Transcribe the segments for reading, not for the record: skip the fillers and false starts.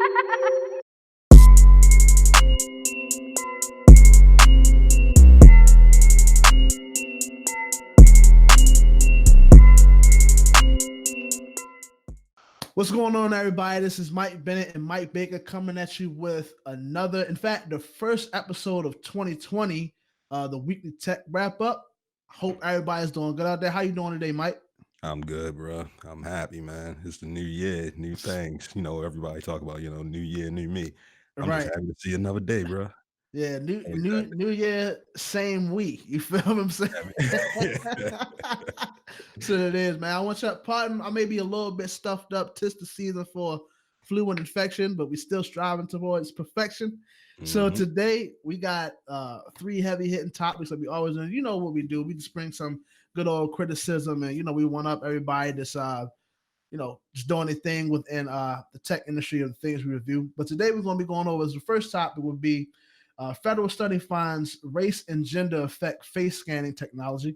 What's going on, everybody? This is Mike Bennett and Mike Baker coming at you with another, in fact, the first episode of 2020, the weekly tech wrap up. Hope everybody's doing good out there. How you doing today, Mike? I'm good, bro. I'm happy, man. It's the new year, new things. Everybody talk about, new year, new me. I'm just Right. happy to see another day, bro. Yeah, new Always new happy. new year, same week. You feel what I'm saying? Yeah, So it is, man. I want you to pardon. I may be a little bit stuffed up. Tis the season for flu and infection, but we still striving towards perfection. So hmm today we got three heavy hitting topics that we always do. You know what we do. We just bring some good old criticism, and we one up everybody that's just doing their thing within the tech industry of the things we review. But today we're going to be going over as the first topic would be federal study finds race and gender affect face scanning technology.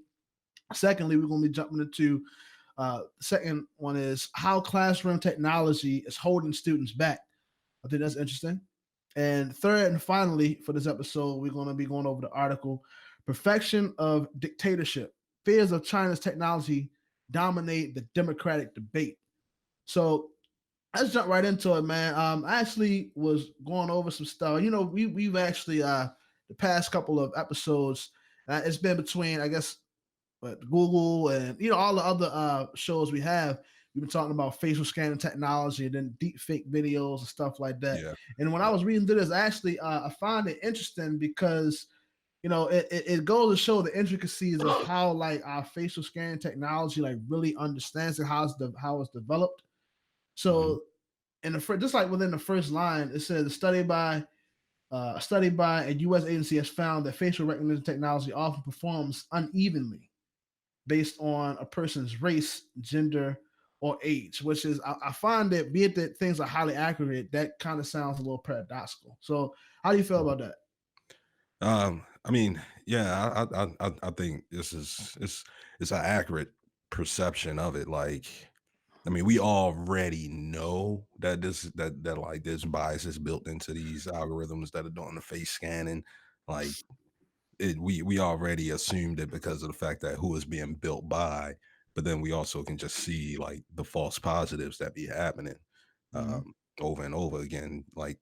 Secondly, we're going to be jumping into the second one is how classroom technology is holding students back. I think that's interesting. And third and finally, for this episode, we're going to be going over the article Perfection of Dictatorship. Fears of China's technology dominate the democratic debate. So let's jump right into it, man. I actually was going over some stuff. We've actually the past couple of episodes, it's been between, I guess, but Google and all the other shows we have. We've been talking about facial scanning technology and then deep fake videos and stuff like that. yeah, And when I yeah. was reading through this, actually, I find it interesting because it goes to show the intricacies of how like our facial scanning technology like really understands it, how it's developed. hmm So in the just like within the first line, it says a study by a U.S. agency has found that facial recognition technology often performs unevenly based on a person's race, gender, or age, which is I find that be it that things are highly accurate, that kind of sounds a little paradoxical. So how do you feel about that? I mean, yeah, I think this is it's an accurate perception of it. Like, I mean, we already know that that like this bias is built into these algorithms that are doing the face scanning. Like, we already assumed it because of the fact that who is being built by, but then we also can just see like the false positives that be happening Mm-hmm. over and over again. Like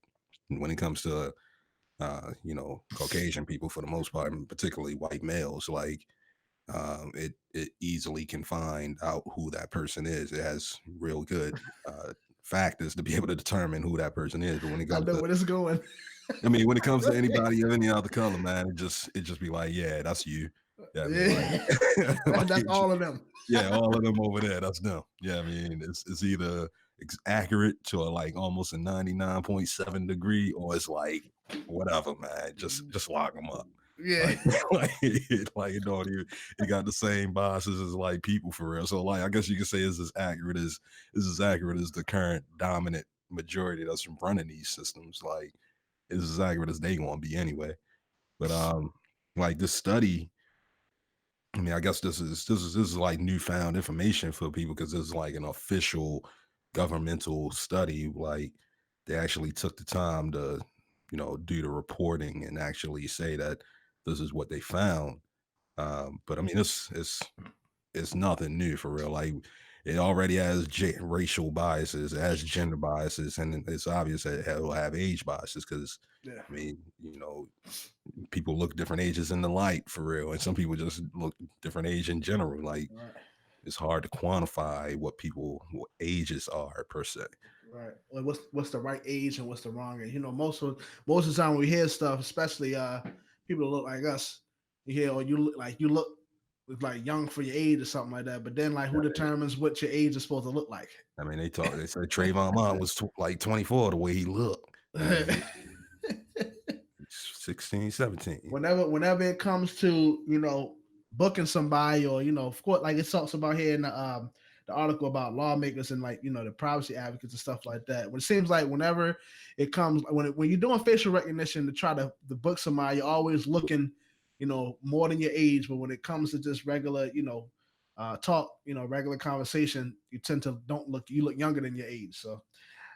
when it comes to Caucasian people for the most part, and particularly white males, like it easily can find out who that person is. It has real good factors to be able to determine who that person is. But when it I comes know to where it's going. when it comes to anybody of any other color, man, it just be like, yeah, that's you. Yeah, I mean, like, Yeah, like that's all of them. yeah, all of them over there, that's them. Yeah, I mean, it's either accurate to a like almost a 99.7 degree, or it's like whatever, man. Just lock them up. Yeah. Like, like it don't even it got the same biases as like people for real. So like I guess you could say it's as accurate as the current dominant majority that's running these systems. Like it's as accurate as they gonna be anyway. But like this study, I mean, I guess this is like newfound information for people because this is like an official governmental study. Like they actually took the time to, do the reporting and actually say that this is what they found. But I mean, it's nothing new for real. Like it already has racial biases, it has gender biases, and it's obvious that it will have age biases because, Yeah. I mean, people look different ages in the light for real, and some people just look different age in general. Like Right. it's hard to quantify what ages are per se. Right. Like what's the right age and what's the wrong age? Most of the time when we hear stuff, especially people that look like us, you hear or you look like young for your age or something like that. But then like who determines what your age is supposed to look like? I mean, they say Trayvon Martin was like 24 the way he looked. Yeah, I mean, 16, 17. whenever it comes to booking somebody or of course like it talks about here in the article about lawmakers and like the privacy advocates and stuff like that. When it seems like whenever it comes when you're doing facial recognition to try to book somebody, you're always looking more than your age. But when it comes to just regular talk regular conversation, you tend to don't look you look younger than your age. So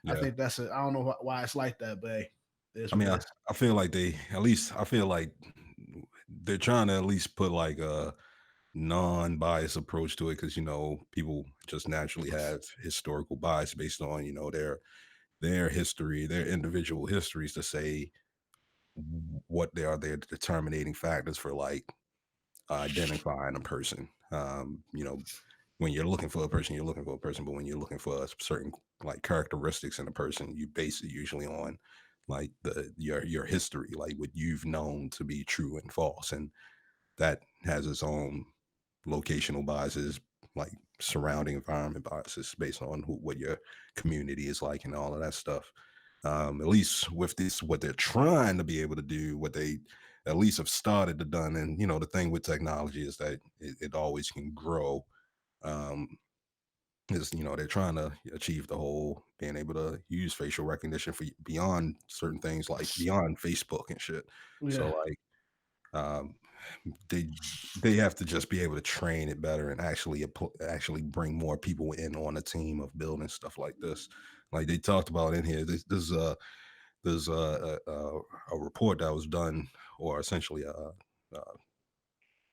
I Yeah. think that's it. I don't know why it's like that, but hey, it is I what mean, it is. I feel like they at least I feel like they're trying to at least put like a non-biased approach to it because people just naturally have historical bias based on their history, their individual histories to say what they are their determining factors for like identifying a person. When you're looking for a person, you're looking for a person, but when you're looking for a certain like characteristics in a person, you base it usually on like your history, like what you've known to be true and false, and that has its own locational biases, like surrounding environment biases based on what your community is like and all of that stuff. At least with this, what they're trying to be able to do, what they at least have started to done, and the thing with technology is that it always can grow. Um, is they're trying to achieve the whole being able to use facial recognition for beyond certain things, like beyond Facebook and shit. So Yeah, like um, they they have to just be able to train it better and actually bring more people in on a team of building stuff like this. Like they talked about in here, there's a report that was done, or essentially a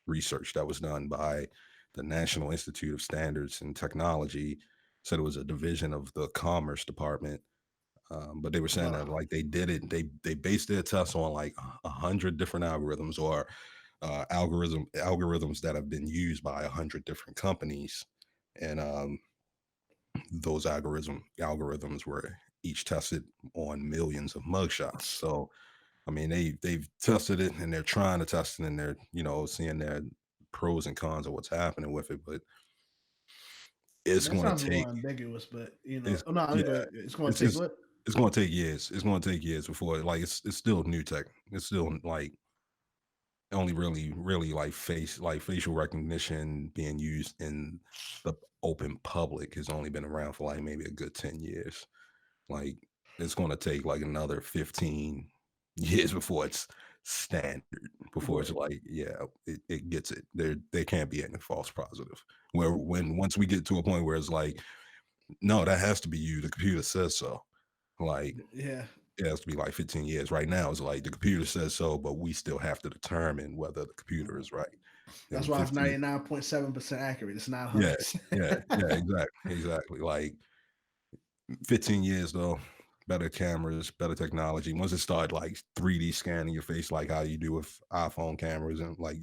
research that was done by the National Institute of Standards and Technology. Said it was a division of the Commerce Department, but they were saying that wow, like they did it, they based their tests on like 100 different algorithms, or algorithms that have been used by 100 different companies, and those algorithms were each tested on millions of mugshots. So I mean, they've tested it and they're trying to test it and they're seeing their pros and cons of what's happening with it, but it's that going to sounds a take little ambiguous, but it's oh, no, yeah it's going it's to take it's what? it's going to take years. It's going to take years before like it's still new tech. It's still like only really like facial recognition being used in the open public has only been around for like maybe a good 10 years. Like it's going to take like another 15 years before it's standard, before it's But like, yeah, it gets it. There can't be any false positive. Where when once we get to a point where it's like, no, that has to be you. The computer says so. Like yeah, it has to be like 15 years. Right now, it's like the computer says so, but we still have to determine whether the computer is right. that's And why it's 15, 99.7% accurate. It's not yeah, 100%. yeah, exactly. Like 15 years though, better cameras, better technology. Once it started like 3D scanning your face, like how you do with iPhone cameras and like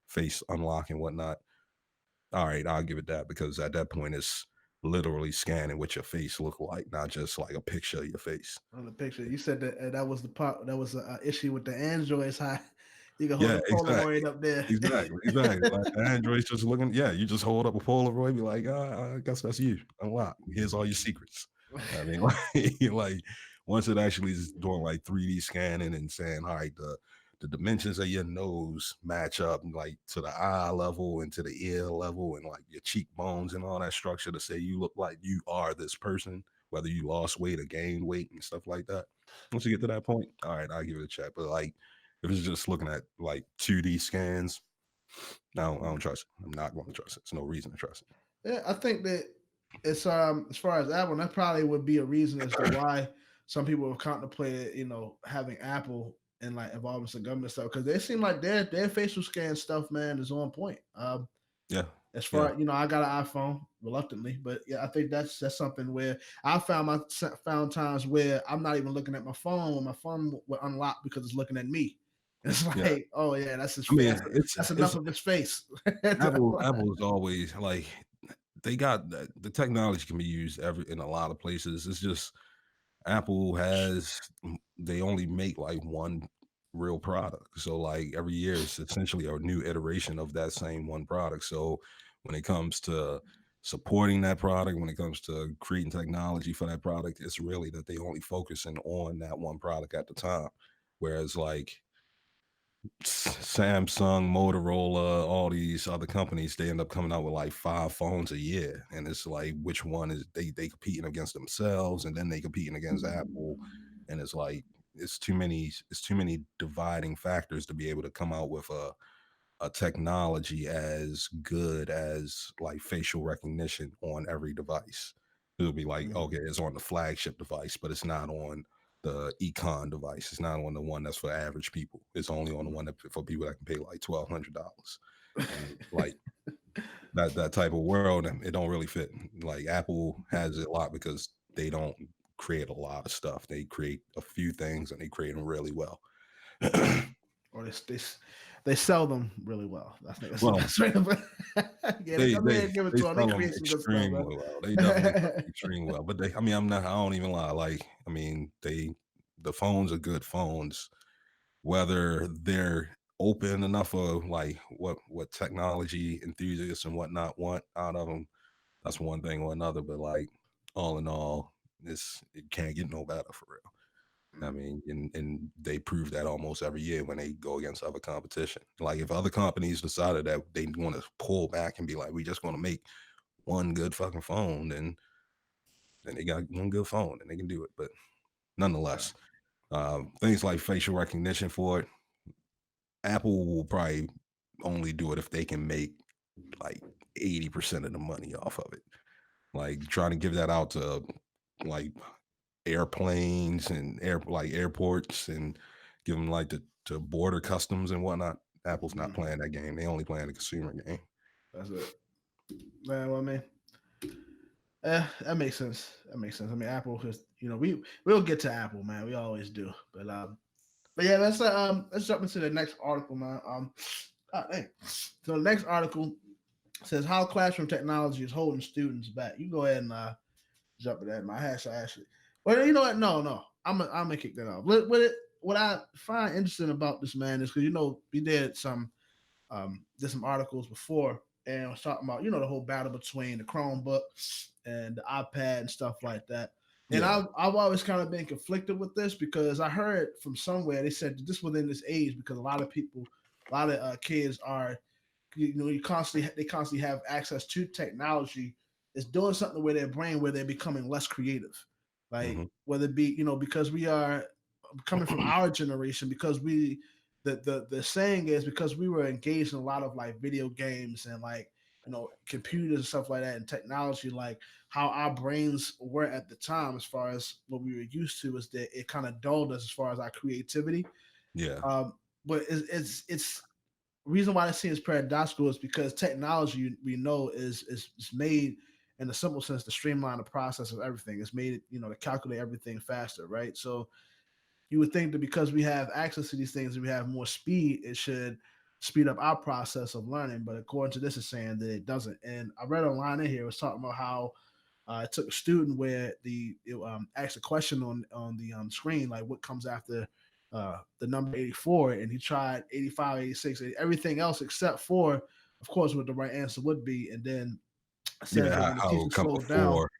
face unlock and whatnot. All right, I'll give it that because at that point it's literally scanning what your face look like, not just like a picture of your face. On the picture, you said that that was the part that was an issue with the Androids. How you can hold Yeah, a Polaroid up there. exactly. Like the Android's just looking, yeah, you just hold up a Polaroid, be like, I guess that's you. Unlock. Here's all your secrets. I mean, like once it actually is doing like 3D scanning and saying, all right, the dimensions of your nose match up like to the eye level and to the ear level and like your cheekbones and all that structure to say you look like you are this person, whether you lost weight or gained weight and stuff like that. Once you get to that point, all right, I'll give it a check. But like if it's just looking at like 2D scans, no, I don't trust it. I'm not going to trust it. There's no reason to trust it. Yeah, I think that it's as far as Apple, that probably would be a reason as to why some people have contemplated, having Apple and like involving some government stuff because they seem like their facial scan stuff, man, is on point. Yeah. As Yeah. far I got an iPhone reluctantly, but yeah, I think that's something where I found times where I'm not even looking at my phone when my phone would unlock because it's looking at me. It's Yeah. like, oh yeah, that's his I face. mean, That's it's enough of his face. Apple is always like they got the technology can be used in a lot of places. It's just Apple has they only make like one real product. So like every year it's essentially a new iteration of that same one product. So when it comes to supporting that product, when it comes to creating technology for that product, it's really that they only focusing on that one product at the time. Whereas like Samsung, Motorola, all these other companies, they end up coming out with like 5 phones a year. And it's like which one is they competing against themselves and then they competing against Apple. And it's like it's too many dividing factors to be able to come out with a technology as good as like facial recognition on every device. It'll be like, Mhm. okay, it's on the flagship device, but it's not on the econ device. It's not on the one that's for average people. It's only on the one that for people that can pay like $1,200. And like that type of world, it don't really fit. Like Apple has it a lot because they don't create a lot of stuff. They create a few things and they create them really well. Or they sell them really well. I think that's the Well, best way to put it. Yeah, they They come in they and give it they to them. They sell them create some good stuff, man. extremely well. They definitely sell 'em extremely well, but I mean, I don't even lie, like, I mean, the phones are good phones, whether they're open enough for, like, what technology enthusiasts and whatnot want out of them. That's one thing or another, but, like, all in all, it can't get no better for real. I Mm, mean, and they prove that almost every year when they go against other competition. Like, if other companies decided that they wanna pull back and be like, "We just gonna make one good fucking phone," then they got one good phone and they can do it. But yeah, nonetheless, things like facial recognition for it, Apple will probably only do it if they can make like 80% of the money off of it. Like trying to give that out to like airplanes and airports and give them like to border customs and whatnot. Apple's not mhm, playing that game. They only playing the consumer game. that's it, man. Well, I mean, that makes sense. That makes sense. I mean, Apple is, we'll get to Apple, man. We always do. But yeah, let's jump into the next article, man. Hey. So the next article says how classroom technology is holding students back. You go ahead and jump at that. My hash actually. Well, you know what? No. I'm gonna kick that off. What I find interesting about this man is because we did some articles before and was talking about the whole battle between the Chromebook and the iPad and stuff like that. And Yeah. I've always kind of been conflicted with this because I heard from somewhere they said just within this age because a lot of people, a lot of kids are they constantly have access to technology. It's doing something with their brain where they're becoming less creative. Like Hmm. whether it be because we are coming from our generation because the saying is because we were engaged in a lot of like video games and like computers and stuff like that and technology, like how our brains were at the time as far as what we were used to is that it kind of dulled us as far as our creativity. Yeah. But it's reason why it seems paradoxical is because technology we know is made in the simple sense to streamline the process of everything. It's made it to calculate everything faster, right? So you would think that because we have access to these things and we have more speed, it should speed up our process of learning. But according to this, it's saying that it doesn't. And I read a line in here, it was talking about how it took a student where asked a question on the screen, like what comes after the number 84, and he tried 85, 86, everything else except for, of course, what the right answer would be. And then it says Yeah, that when the how teacher it come slowed down, before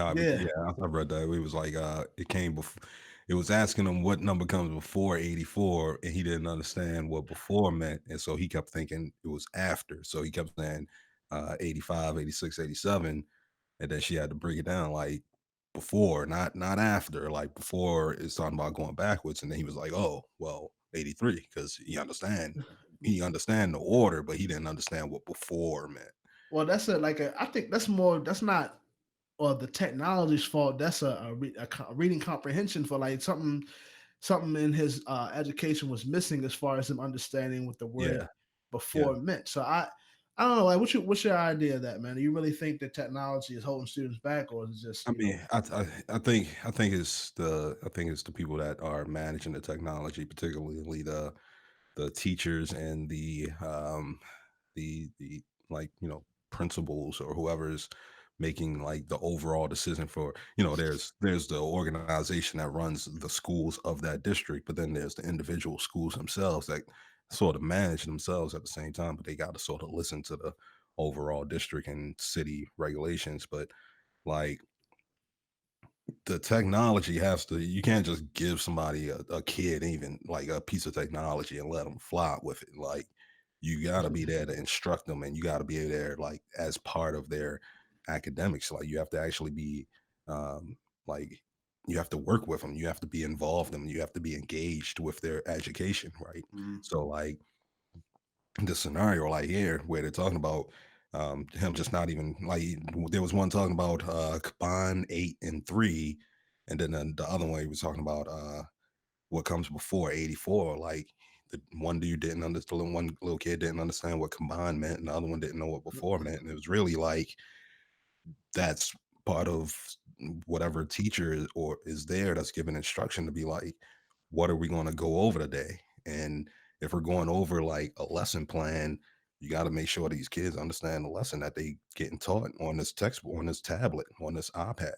yeah, yeah, I read that. It was like, it came before. It was asking him what number comes before 84, and he didn't understand what before meant, and so he kept thinking it was after. So he kept saying, 85, 86, 87, and then she had to break it down like before, not after. Like before is talking about going backwards, and then he was like, "Oh, well, 83," because he understand the order, but he didn't understand what before meant. well, that's I think that's not the technology's fault. That's a reading comprehension for like something in his education was missing as far as him understanding what the word Yeah, yeah. before meant. So I don't know. Like, what's your idea of that, man? Do you really think that technology is holding students back, or is it just I mean, I think it's the people that are managing the technology, particularly the teachers and the like principals or whoever's making like the overall decision for there's the organization that runs the schools of that district, but then there's the individual schools themselves that sort of manage themselves at the same time, but they got to sort of listen to the overall district and city regulations. But like the technology has to you can't just give somebody a kid even like a piece of technology and let them fly with it. Like you got to be there to instruct them, and you got to be there like as part of their academics. Like you have to actually be um like you have to work with them, you have to be involved in them, you have to be engaged with their education, right? mm, So like the scenario like here where they're talking about, Him just not even like there was one talking about combine 8 and 3, and then the other one he was talking about what comes before 84. Like the one dude didn't understand, one little kid didn't understand what combine meant, and the other one didn't know what before meant, and it was really like that's part of whatever teacher or is there that's given instruction to be like, what are we going to go over today? And if we're going over like a lesson plan, you got to make sure these kids understand the lesson that they getting taught on this textbook, on this tablet, on this iPad.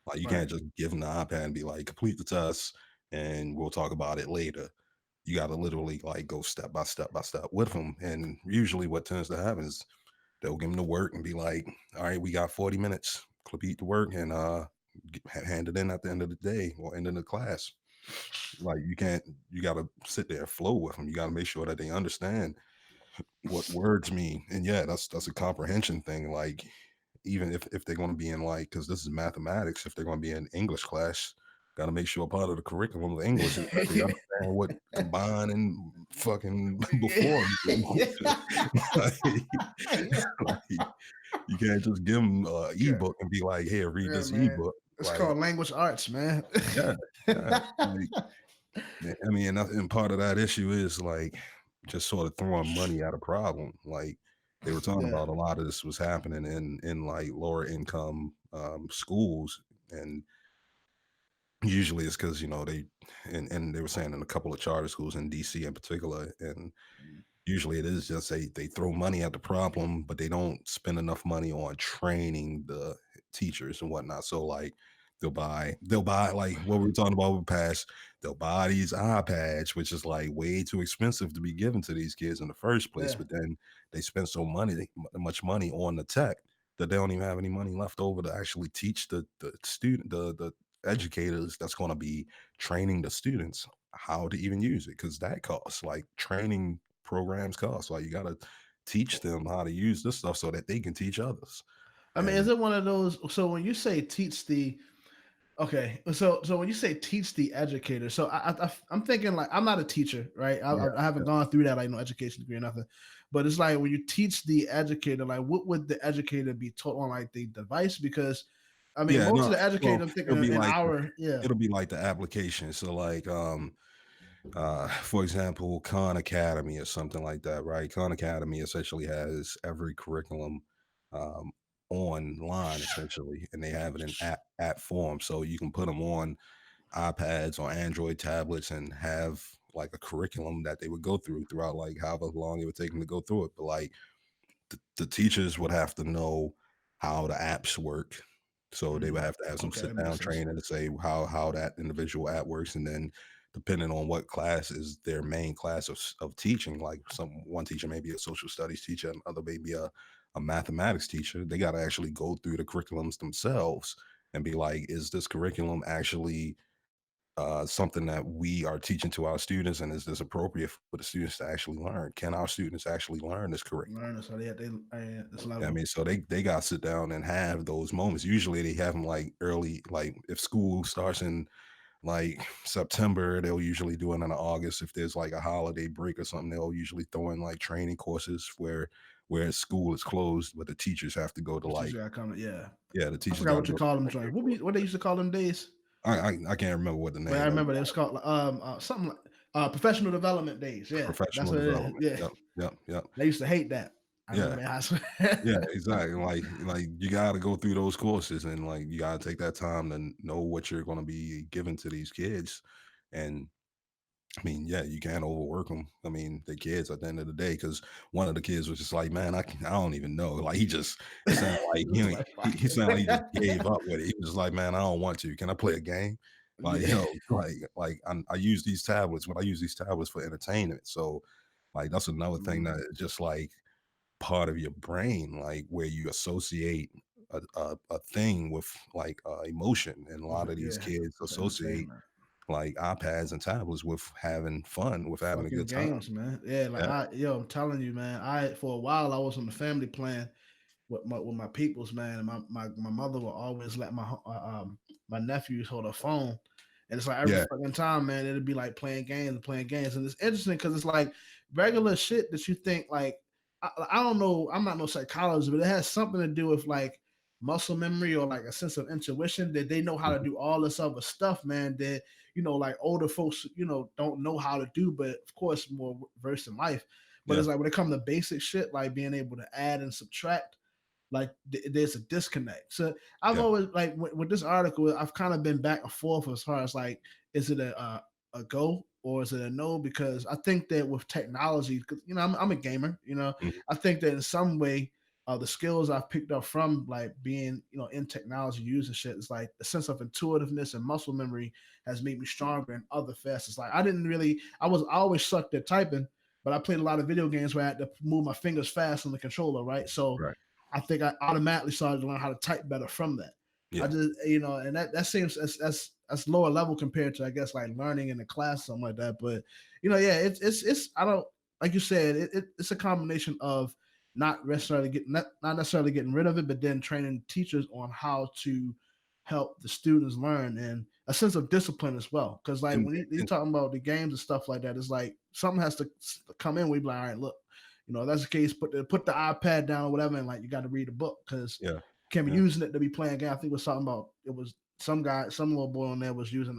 Like you Right. can't just give them the iPad and be like, complete the test and we'll talk about it later. You got to literally like go step by step by step with them. And usually what tends to happen is they'll give them the work and be like, all right, we got 40 minutes, complete the work and hand it in at the end of the day or end of the class. Like you can't, you got to sit there and flow with them. You got to make sure that they understand what words mean. And yeah, that's a comprehension thing. Like even if they're going to be in like, because this is mathematics, if they're going to be in English class, got to make sure part of the curriculum of English is that they understand what combine and fucking before mean. like, like, you can't just give them an Yeah, ebook and be like, "Here, read yeah, this man. ebook." It's Like, called language arts, man. yeah, yeah. Like, I mean, and part of that issue is like just sort of throwing money at a problem. Like they were talking Yeah, about a lot of this was happening in like lower income schools, and usually it's because they and they were saying in a couple of charter schools in DC in particular, and usually it is just they throw money at the problem, but they don't spend enough money on training the teachers and whatnot. So like they'll buy like what we were talking about with past, they'll buy these iPads, which is like way too expensive to be given to these kids in the first place. yeah. But then they spend much money on the tech that they don't even have any money left over to actually teach the student the educators that's going to be training the students how to even use it, because that costs like training programs cost. Like you got to teach them how to use this stuff so that they can teach others. I mean, is And it one of those? So when you say teach the okay, so when you say teach the educator, so I'm thinking like I'm not a teacher, right? yeah, I haven't yeah, gone through that like no education degree or nothing, but it's like when you teach the educator, like what would the educator be taught on like the device? Because I mean, yeah. most of No, the educator well, I'm thinking it'll be in like our yeah it'll be like the application. So like for example, Khan Academy or something like that, right? Khan Academy essentially has every curriculum um online essentially, and they have it in app form, so you can put them on iPads or Android tablets and have like a curriculum that they would go throughout like however long it would take them to go through it. But like the teachers would have to know how the apps work. So they would mm, have to have some okay, sit that down makes sense. training to say how that individual app works, and then depending on what class is their main class of teaching, like one teacher may be a social studies teacher, another may be a mathematics teacher. They got to actually go through the curriculums themselves and be like, is this curriculum actually something that we are teaching to our students, and is this appropriate for the students to actually learn? Can our students actually learn this curriculum? Learn so they at this I level. mean, so they got to sit down and have those moments. Usually they have them like early, like if school starts in like September, they'll usually do it in August. If there's like a holiday break or something, they'll usually throw in like training courses where school is closed, but the teachers have to go to The teacher like, got to come. Yeah, yeah, the I teachers forgot got to what you go to call them like joints. their What course. what they used to call them days? I can't remember what the But I name of it, remember they was called something like professional development days. Yeah, that's professional what it is. development. Yeah, Yep, yep, yep. they used to hate that. I Yeah. remember in high school. Yeah, exactly. Like you gotta go through those courses, and like you gotta take that time to know what you're gonna be giving to these kids. And I mean, yeah, you can't overwork them. I mean, the kids at the end of the day, because one of the kids was just like, man, I don't even know. Like it sounded like It was like fuck he sounded like he just it. gave up with it. He was like, man, I don't want to. Can I play a game? Like, Yeah. I use these tablets, but I use these tablets for entertainment. So like that's another thing that Mm, is just like part of your brain, like where you associate a thing with like emotion. And a with lot it, of these yeah, kids for associate entertainment. like iPads and tablets with having fun, with having a Fucking good time. games, man. Yeah, like Yeah. I'm telling you, man. I for a while I was on the family plan with my peoples, man. And my mother will always let my nephews hold a phone. And it's like every Yeah. fucking time, man, it'd be like playing games and playing games. And it's interesting because it's like regular shit that you think like I don't know. I'm not no psychologist, but it has something to do with like muscle memory or like a sense of intuition that they know how to Mhm. do all this other stuff, man. That like older folks, don't know how to do, but of course more versed in life. But Yeah. it's like when it comes to basic shit, like being able to add and subtract, like there's a disconnect. So I've Yeah. always like with this article, I've kind of been back and forth as far as like, is it a go or is it a no? Because I think that with technology, because I'm a gamer, Mhm. I think that in some way, the skills I've picked up from like being in technology using shit is like the sense of intuitiveness and muscle memory has made me stronger in other facets. Like I always sucked at typing, but I played a lot of video games where I had to move my fingers fast on the controller, right? So Right. I think I automatically started to learn how to type better from that. I Yeah. just, and that seems that's lower level compared to I guess like learning in the class something like that. But yeah, it's I don't like you said it's a combination of not necessarily getting rid of it, but then training teachers on how to help the students learn and a sense of discipline as well. Because like And, when you're and talking about the games and stuff like that, it's like something has to come in. We be like, all right, look, that's the case. Put the iPad down or whatever, and like you got to read a book because yeah. can't be Yeah. using it to be playing a game. I think it was something about it was some little boy on there was using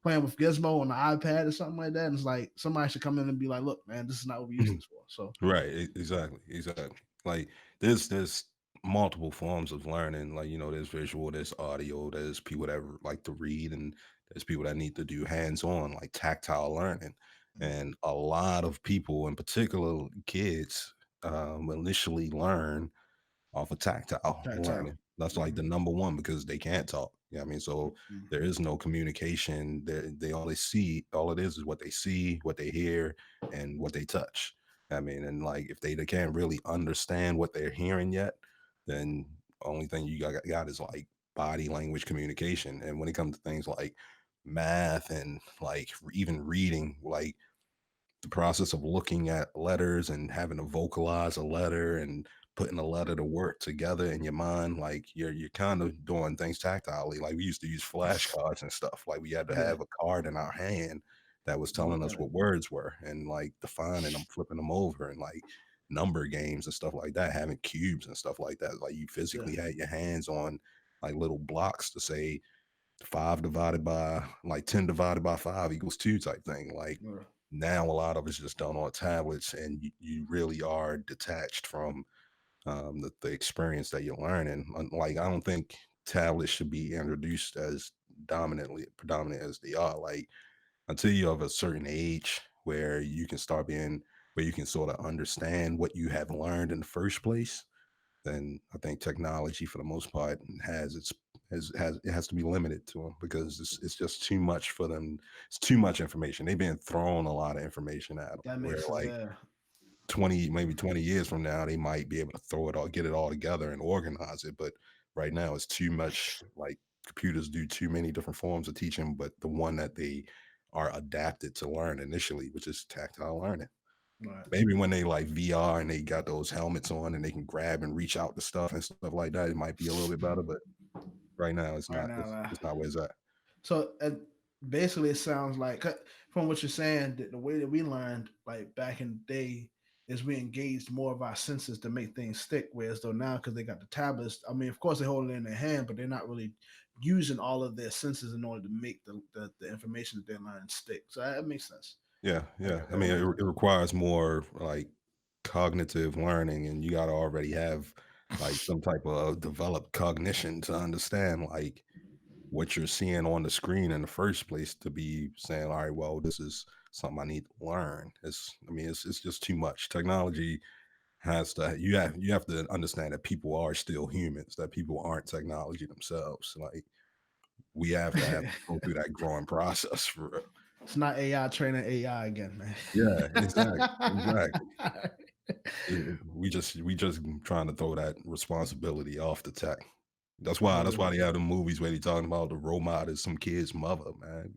playing with Gizmo on the iPad or something like that. And it's like somebody should come in and be like, look, man, this is not what we use this for. So Right, exactly, exactly. Like there's multiple forms of learning. Like there's visual, there's audio, there's people that like to read, and there's people that need to do hands-on, like tactile learning. And a lot of people, in particular kids, initially learn off of tactile tactile. learning. That's like Mm-hmm. the number one because they can't talk. Yeah, I mean, so Mm-hmm. there is no communication. They all they see, all it is what they see, what they hear, and what they touch. I mean, and like if they can't really understand what they're hearing yet, then only thing you got is like body language communication. And when it comes to things like math and like even reading, like the process of looking at letters and having to vocalize a letter and putting a letter to work together in your mind, like you're kind of doing things tactilely. Like we used to use flashcards and stuff. Like we had to Yeah, have a card in our hand that was and telling look us at it. what words were and like defining them, flipping them over, and like number games and stuff like that, having cubes and stuff like that. Like you Yeah, physically had your hands on like little blocks to say 10 divided by 5 = 2 type thing. Like yeah. now a lot of it's just done on tablets and you really are detached from the experience that you're learning. Like I don't think tablets should be introduced as predominant as they are. Like until you're of a certain age where you can start being where you can sort of understand what you have learned in the first place, then I think technology for the most part has its has it has to be limited to them because it's just too much for them. It's too much information. They've been thrown a lot of information at them. That Where makes it. like Yeah, 20 years from now, they might be able to throw it all, get it all together and organize it. But right now, it's too much. Like computers do too many different forms of teaching, but the one that they are adapted to learn initially, which is tactile learning. right. Maybe when they like VR and they got those helmets on and they can grab and reach out to stuff and stuff like that, it might be a little bit better. But right now, it's Right not. now, It's not where it's at. so basically, it sounds like from what you're saying that the way that we learned, like back in the day, is we engaged more of our senses to make things stick. Whereas though now, because they got the tablets, I mean, of course they hold it in their hand, but they're not really using all of their senses in order to make the information that they're learning stick. So that makes sense. Yeah, I yeah. got I that mean, makes it sense. requires more like cognitive learning, and you got to already have like some type of developed cognition to understand like what you're seeing on the screen in the first place to be saying, all right, well, this is something I need to learn. I mean, it's just too much. Technology has to you have to understand that people are still humans, that people aren't technology themselves. Like we have to go through that growing process for real. It's not AI training AI again, man. Yeah, exactly. Exactly. We just trying to throw that responsibility off the tech. That's why they have the movies where they talking about the robot is some kid's mother, man.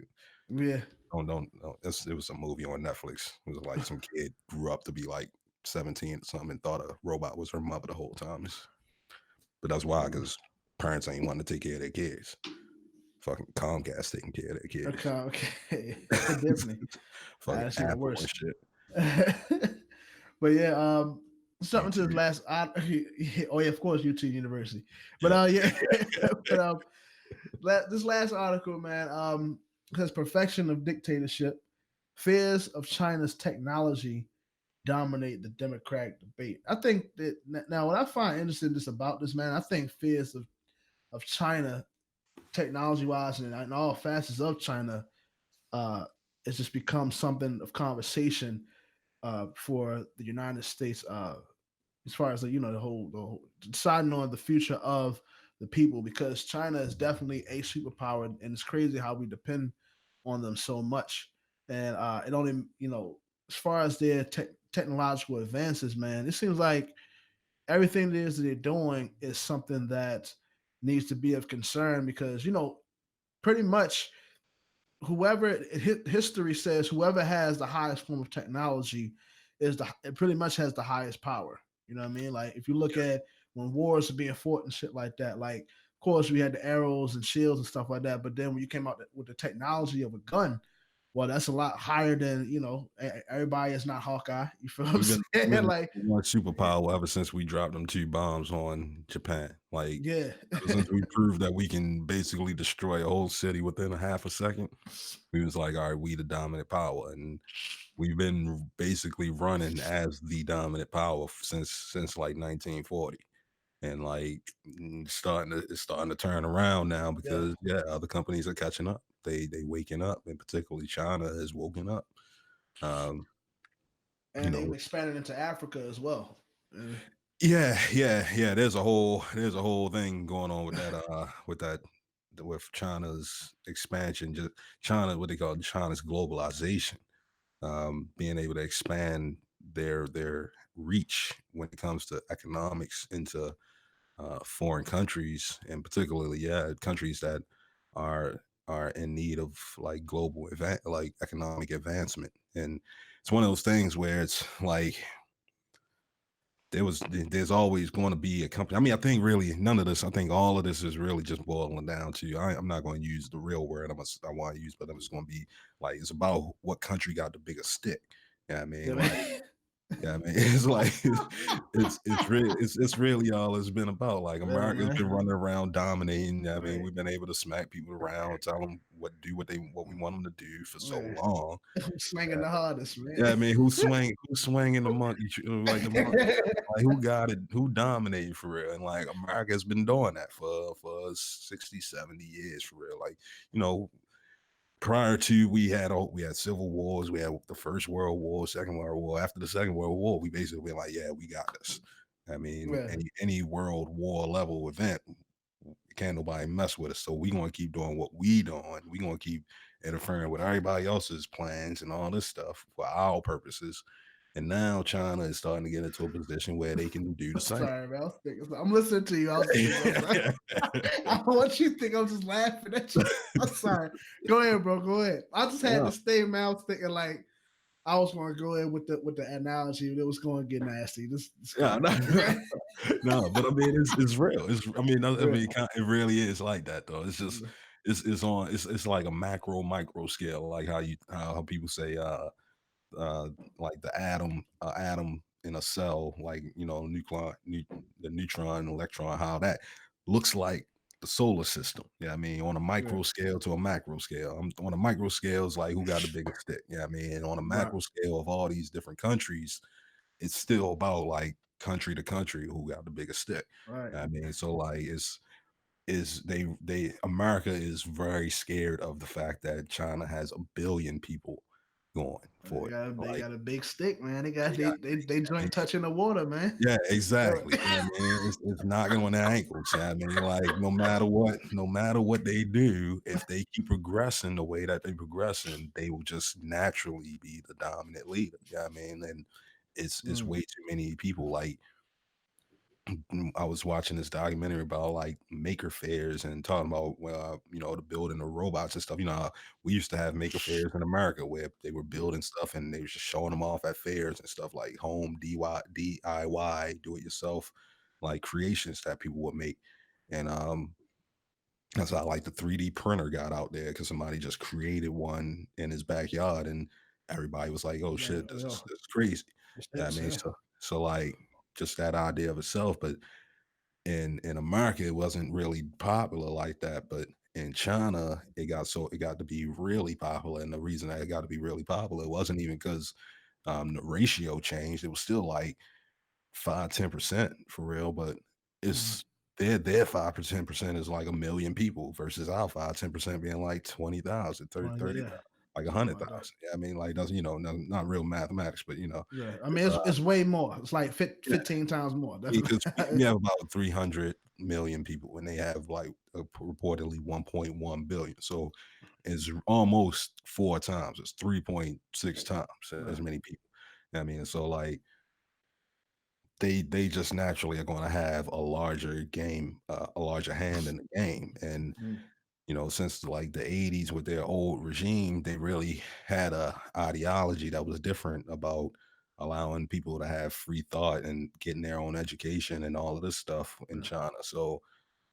Yeah. Don't it was a movie on Netflix. It was like some kid grew up to be like 17 or something and thought a robot was her mother the whole time. But that's why, because parents ain't wanting to take care of their kids. Fucking Comcast taking care of their Okay, kids. okay. Definitely. Fucking That's even Apple and worse. shit. But yeah, Something to his YouTube. last. Oh yeah, of course, UT University. But Yep. yeah, but this last article, man, says perfection of dictatorship, fears of China's technology dominate the Democratic debate. I think that now what I find interesting just about this, man, I think fears of China technology wise and all facets of China uh it's just become something of conversation for the United States as far as the whole deciding on the future of the people, because China is definitely a superpower, and it's crazy how we depend on them so much. And it only as far as their technological advances, man, it seems like everything it is that they're doing is something that needs to be of concern, because pretty much whoever history says whoever has the highest form of technology it pretty much has the highest power. You know what I mean? Like if you look at when wars are being fought and shit like that, like of course we had the arrows and shields and stuff like that, but then when you came out with the technology of a gun, well, that's a lot higher than everybody is not Hawkeye. You feel what I'm We've been we've saying? been Like, one superpower ever since we dropped them 2 bombs on Japan. Like, yeah, ever since we proved that we can basically destroy a whole city within a half a second, we was like, "All right, we the dominant power," and we've been basically running as the dominant power since, like, 1940, and, like, it's starting to turn around now yeah, because, yeah, other companies are catching up. They waking up, and particularly China has woken up. Um, you and they've know expanded into Africa as well. Uh, Yeah, yeah, yeah. There's a whole thing going on with that with China's expansion. Just China, what they call China's globalization, being able to expand their reach when it comes to economics into foreign countries, and particularly, yeah, countries that are in need of like like economic advancement. And it's one of those things where it's like there's always going to be a company. I mean, I think really none of this. I think all of this is really just boiling down to. I'm not going to use the real word I want to use, but I'm just going to be like it's about what country got the biggest stick. Yeah, I mean, like yeah, yeah, I mean, it's like it's really all it's been about. Like America's man. been running around dominating. I mean, Right. we've been able to smack people around, tell them what we want them to do for so Man. long. Who's swinging the hardest, man? Yeah, I mean, who's swinging the monkey, like the monkey? Like who got it? Who dominated for real? And like America's been doing that for 60, 70 years for real. Like, you know, prior to we had civil wars, we had the First World War, Second World War. After the Second World War, we basically been like, yeah, we got this. I mean, Yeah. any world war level event, can't nobody mess with us. So we gonna keep doing what we doing. We gonna keep interfering with everybody else's plans and all this stuff for our purposes. And now China is starting to get into a position where they can do the I'm same. sorry, man. I was thinking, I'm listening to you. I was thinking, I'm sorry. I don't want you to think I'm just laughing at you. I'm sorry. Go ahead, bro. Go ahead. I just had Yeah, to stay, man. I was thinking like I was going to go in with the analogy, but it was going to get nasty. Just go yeah, ahead. no, Okay? no, but I mean, it's real. I Yeah. mean, it really is like that though. It's just, it's like a macro, micro scale, like how people say, uh, like atom in a cell, like the neutron, electron, how that looks like the solar system. Yeah, I mean, on a Yeah. micro scale to a macro scale. On a micro scale is like who got the biggest stick. Yeah, I mean, on a Right. macro scale of all these different countries, it's still about like country to country who got the biggest stick. Right. I mean, so like is they America is very scared of the fact that China has 1 billion people going for it. They Like got a big stick, man. they got They joint touching the water, man. yeah, Yeah. exactly. Yeah, I mean, it's knocking on their ankles. Yeah, I mean, like no matter what they do, if they keep progressing the way that they're progressing, they will just naturally be the dominant leader. Yeah, I mean, and it's Mm, way too many people. Like I was watching this documentary about like maker fairs and talking about the building of robots and stuff. We used to have maker fairs in America where they were mm, building stuff and they were just showing them off at fairs and stuff like home DIY, do it yourself, like creations that people would make. And that's how like the 3D printer got out there because somebody just created one in his backyard and everybody was like, oh yeah, shit, this yeah. is crazy. It's Yeah, I this, mean, yeah. so like. just that idea of itself. But in America, it wasn't really popular like that. But in China, it got to be really popular. And the reason that it got to be really popular, it wasn't even because the ratio changed. It was still like 5-10% for real, but Mhm. it's their 5-10% is like a million people versus our 5-10% being like 20,000, 30, Well, yeah, 30,000, like a something hundred like that. thousand. Yeah, I mean, like that's not real mathematics, but Yeah, I mean it's it's way more. It's like yeah, 15 times more. because we Definitely. have about 300 million people, and they have like reportedly 1.1 billion. So it's almost four times. It's 3.6 times as Right. many people. I mean, so like they just naturally are going to have a larger a larger hand in the game. And Mm, since like the 80s with their old regime, they really had a ideology that was different about allowing people to have free thought and getting their own education and all of this stuff in yeah, China. So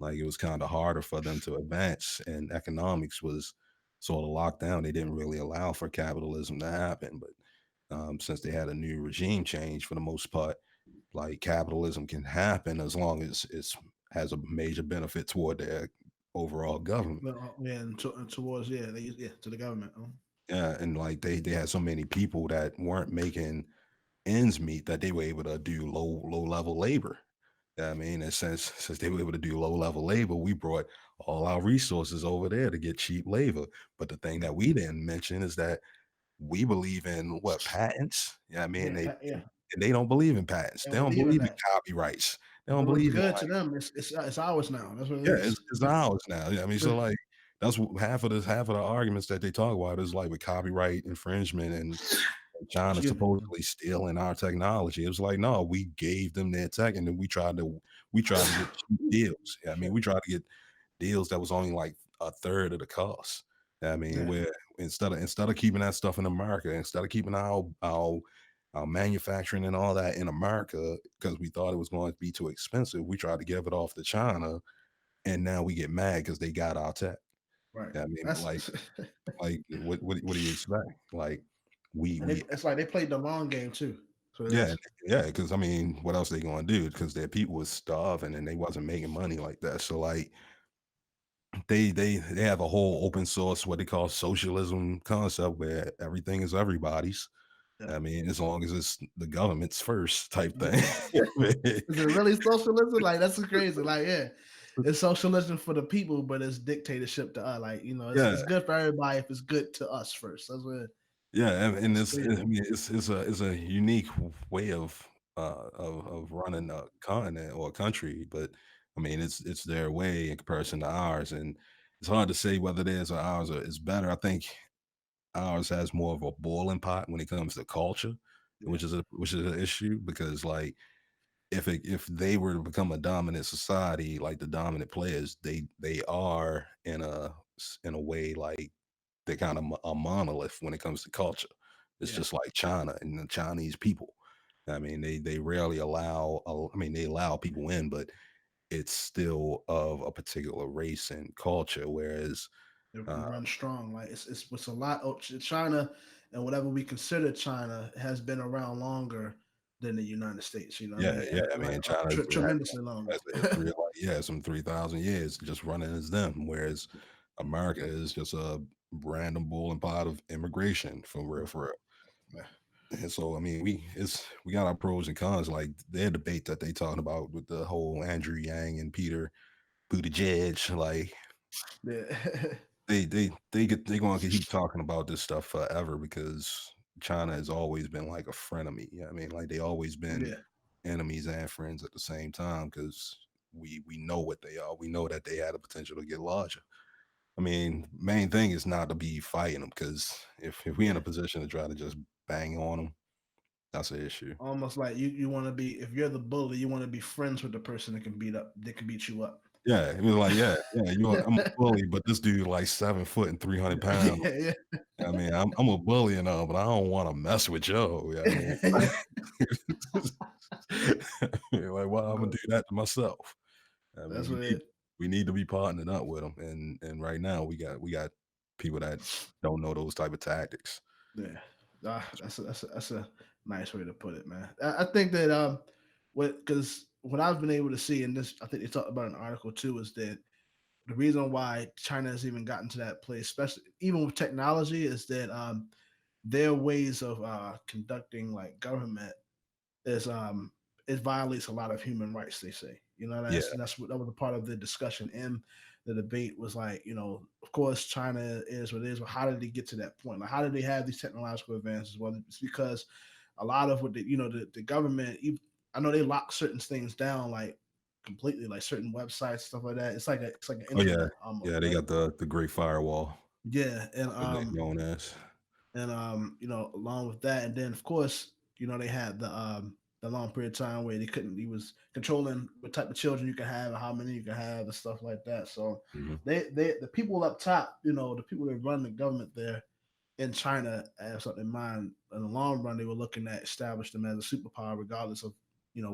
like it was kind of harder for them to advance, and economics was sort of locked down. They didn't really allow for capitalism to happen. But since they had a new regime change, for the most part, like capitalism can happen as long as it's has a major benefit toward their overall government. yeah, and towards yeah to the government. Yeah, and like they had so many people that weren't making ends meet that they were able to do low level labor. Yeah, I mean, and since they were able to do low level labor, we brought all our resources over there to get cheap labor. But the thing that we didn't mention is that we believe in what patents. Yeah, I mean, Yeah, yeah. and they don't believe in patents. They They don't don't believe in believe in that. copyrights. They don't Whatever's believe in good to them, it's ours now. That's what it yeah, is. it's ours now. Yeah, I mean, so like half of the arguments that they talk about is like with copyright infringement and China Excuse me. supposedly stealing our technology. It was like, no, we gave them their tech, and then we tried to get cheap deals. Yeah, I mean, we tried to get deals that was only like a third of the cost. I mean, Yeah, where instead of keeping that stuff in America, instead of keeping our manufacturing and all that in America because we thought it was going to be too expensive, we tried to give it off to China, and now we get mad because they got our tech. right. I mean, That's like what do you expect? Like and we it's like they played the long game too. So it yeah, is. yeah, because I mean, what else they gonna do? Because their people was starving and they wasn't making money like that. So like they have a whole open source what they call socialism concept where everything is everybody's. Yeah. I mean, as long as it's the government's first type thing. Yeah. Is it really socialism? Like that's crazy. Like, yeah, it's socialism for the people, but it's dictatorship to us. Like, Yeah, it's good for everybody if it's good to us first. That's what yeah, and it's it's I crazy. mean, it's a unique way of running a continent or a country, but I mean, it's their way in comparison to ours, and it's hard to say whether theirs or ours is better. I think ours has more of a boiling pot when it comes to culture, Yeah, which is an issue because like if they were to become a dominant society, like the dominant players, they are in a way like they're kind of a monolith when it comes to culture. It's yeah. just like China and the Chinese people. I mean, they rarely allow. I mean, they allow people in, but it's still of a particular race and culture. Whereas, It uh, runs strong. Like it's a lot. China and whatever we consider China has been around longer than the United States. You know what I yeah, mean? yeah. And I like mean, China tremendously longer. has a history of like some 3,000 years just running as them. Whereas America is just a random bull and pot of immigration for real, for real. Yeah. And so, I mean, we got our pros and cons. Like their debate that they talking about with the whole Andrew Yang and Peter Buttigieg. Like Yeah. they gonna keep talking about this stuff forever because China has always been like a frenemy. I mean, like they always been Yeah. enemies and friends at the same time because we know what they are. We know that they had the potential to get larger. I mean, main thing is not to be fighting them because if we in a Yeah. position to try to just bang on them, that's an issue. Almost like you want to be, if you're the bully, you want to be friends with the person that can beat you up. Yeah, he was like, "Yeah, yeah, I'm a bully, but this dude like 7 foot and 300 pounds. Yeah, I mean, I'm a bully and all, but I don't want to mess with yo. Yeah, I mean, yeah. like, why I'm gonna do that to myself? I mean, That's what it. we need to be partnering up with them, and right now we got people that don't know those type of tactics. Yeah, that's a nice way to put it, man. I think that what I've been able to see, and this I think they talked about in an article too, is that the reason why China has even gotten to that place, especially even with technology, is that their ways of conducting like government is it violates a lot of human rights. They say, Yeah, that's what that was a part of the discussion in the debate was like, of course China is what it is, but how did they get to that point? Like, how did they have these technological advances? Well, it's because a lot of what the government, I know they lock certain things down like completely, like certain websites, stuff like that. It's like an oh yeah, intranet almost, yeah. They right? got the Great Firewall, Yeah, what they known as. along with that, and then of course, they had the long period of time where he was controlling what type of children you can have and how many you can have and stuff like that. So Mhm. the people up top, the people that run the government there in China have something in mind. In the long run, they were looking at establish them as a superpower, regardless of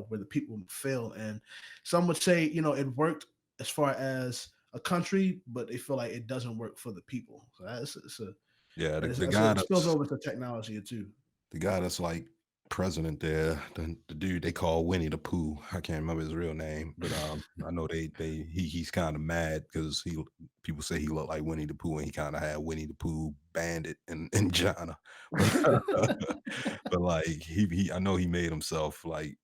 where the people fail. And some would say, it worked as far as a country, but they feel like it doesn't work for the people. So that's it's a Yeah, and it spills that's over to technology too. the guy that's like president there, the dude they call Winnie the Pooh. I can't remember his real name, but I know he's kind of mad because people say he looked like Winnie the Pooh, and he kind of had Winnie the Pooh bandit in China, but but like he I know he made himself like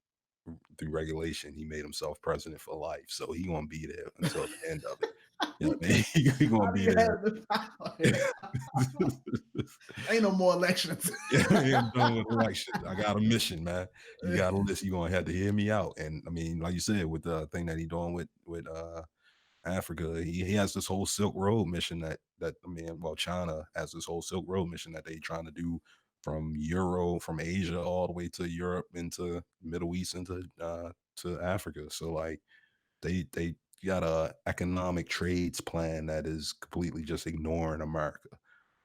through regulation, he made himself president for life, so he gonna be there until the end of it. You know what I mean? He gonna How do be you there. have the power? Ain't no more elections. Yeah, I'm done with elections. I got a mission, man. You gotta listen. You gonna have to hear me out. And I mean, like you said, with the thing that he doing with Africa, he has this whole Silk Road mission that I mean, well, China has this whole Silk Road mission that they trying to do from Asia all the way to Europe into Middle East into to Africa. So like they got a economic trades plan that is completely just ignoring America.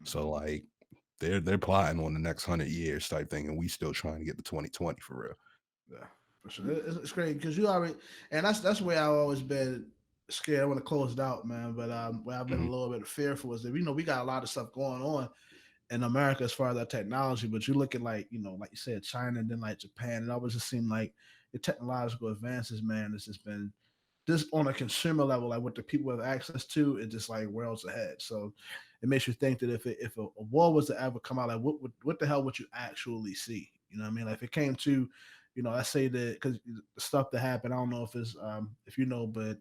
So like they're plotting on the next 100 years type thing, and we still trying to get to 2020 for real. Yeah, for sure. It's great because you already, and that's where I've always been scared. I want to close it out, man. But where I've been a Mhm. little bit fearful is that we got a lot of stuff going on in America as far as our technology, but you look at like like you said, China and then like Japan, it always just seemed like the technological advances, man, has just been just on a consumer level, like what the people have access to, it's just like worlds ahead. So it makes you think that if a war was to ever come out, like what the hell would you actually see? You know what I mean? Like if it came to, let's say that because the stuff that happened, I don't know if it's if but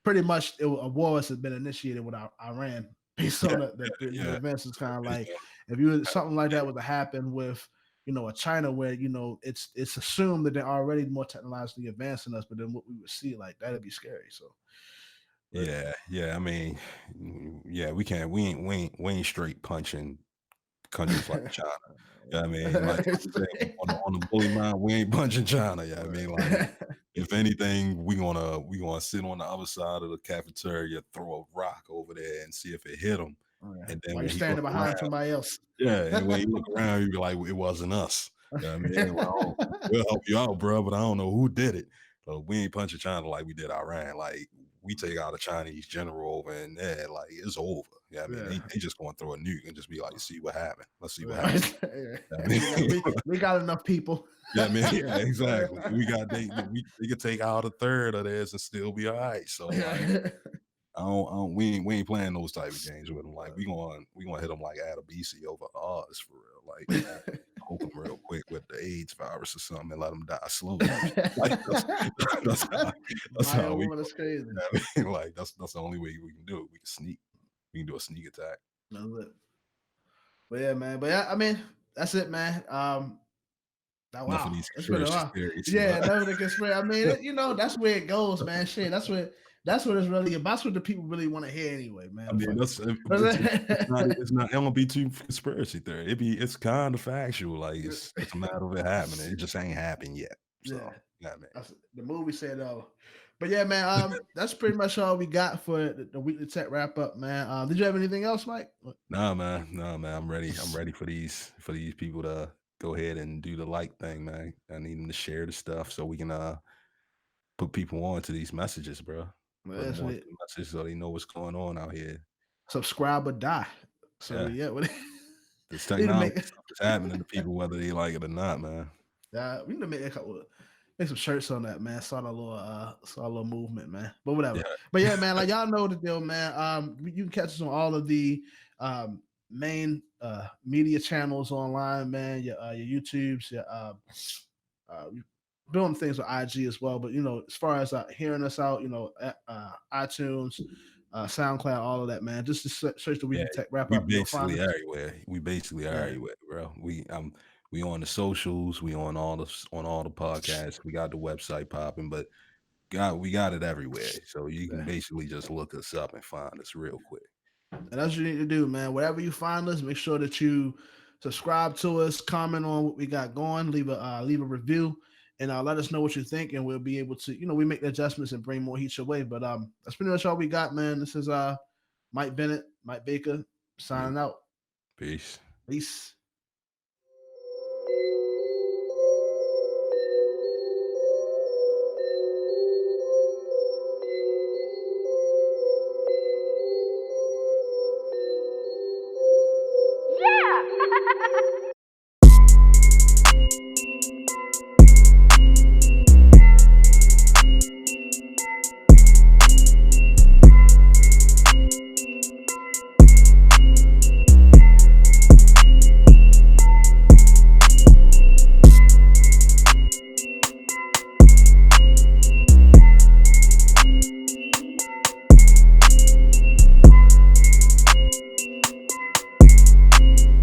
pretty much a war has been initiated with Iran based Yeah, on the yeah, events. It's kind of it's, like if you something like that was to happen with a China where it's assumed that they're already more technologically advanced than us, but then what we would see like that'd be scary. So, but yeah. I mean, yeah, we ain't straight punching countries like China. Yeah, I mean, like I said, on the bully mind, we ain't punching China. Yeah, I mean, like if anything, we gonna sit on the other side of the cafeteria, throw a rock over there, and see if it hit him. And then while you're when he look standing around. behind somebody else. Yeah, and when you look around, you be like, "It wasn't us." You know what I mean? Well, we'll help you out, bro, but I don't know who did it. So we ain't punching China like we did Iran. Like we take out a Chinese general over in there, like it's over. Yeah, I mean Yeah. they just gonna throw a nuke and just be like, "See what happened? Let's see what Yeah. happened." I mean, We got enough people. yeah, I mean, yeah, exactly. We got they could take out a third of this and still be all right. So like. We ain't playing those type of games with them. Like we gonna hit them like Adabisi over odds for real. Like poke them real quick with the AIDS virus or something and let them die slow type shit. Like that's how that's how Bio we woman is crazy. go. I mean, like that's the only way we can do it. We can sneak. We can do a sneak attack. That's it. But yeah, man. But yeah, I mean, that's it, man. Enough of Wow, these it's been a conspiracy while. theories, Yeah, but never the conspiracy. I mean, that's where it goes, man. Shit, that's what it's really about. That's what the people really want to hear anyway, man. I The mean fucking. it's not conspiracy theory. It's kind of factual. Like it's a matter of it happening. It just ain't happened yet. So Yeah, yeah, man. the movie said but yeah, man. That's pretty much all we got for the weekly tech wrap up, man. Did you have anything else, Mike? Nah, man. Nah, man. I'm ready. I'm ready for these people to go ahead and do the like thing, man. I need them to share the stuff so we can put people on to these messages, bro. Well, Put them that's on to it. the message so they know what's going on out here. Subscribe or die. So Yeah. yeah, This need to technology make stuff is happening to people whether they like it or not, man. we need to make a couple. Make some shirts on that, man. Saw a little movement, man. But whatever. Yeah, But yeah, man, like y'all know the deal, man. You can catch us on all of the main media channels online, man. Your YouTubes, you're doing things with IG as well. But as far as hearing us out, iTunes, SoundCloud, all of that, man. Just to search the yeah. Weekly Tech Wrap We Up. You'll find basically us. everywhere. We basically are Yeah, everywhere, bro. We on the socials. We on all the podcasts. We got the website popping, but we got it everywhere. So you can yeah. basically just look us up and find us real quick. And that's what you need to do, man. Wherever you find us, make sure that you subscribe to us, comment on what we got going, leave a review, and let us know what you think, and we'll be able to, we make the adjustments and bring more heat your way. But that's pretty much all we got, man. This is Mike Bennett, Mike Baker, Yeah. signing out. Peace. Peace.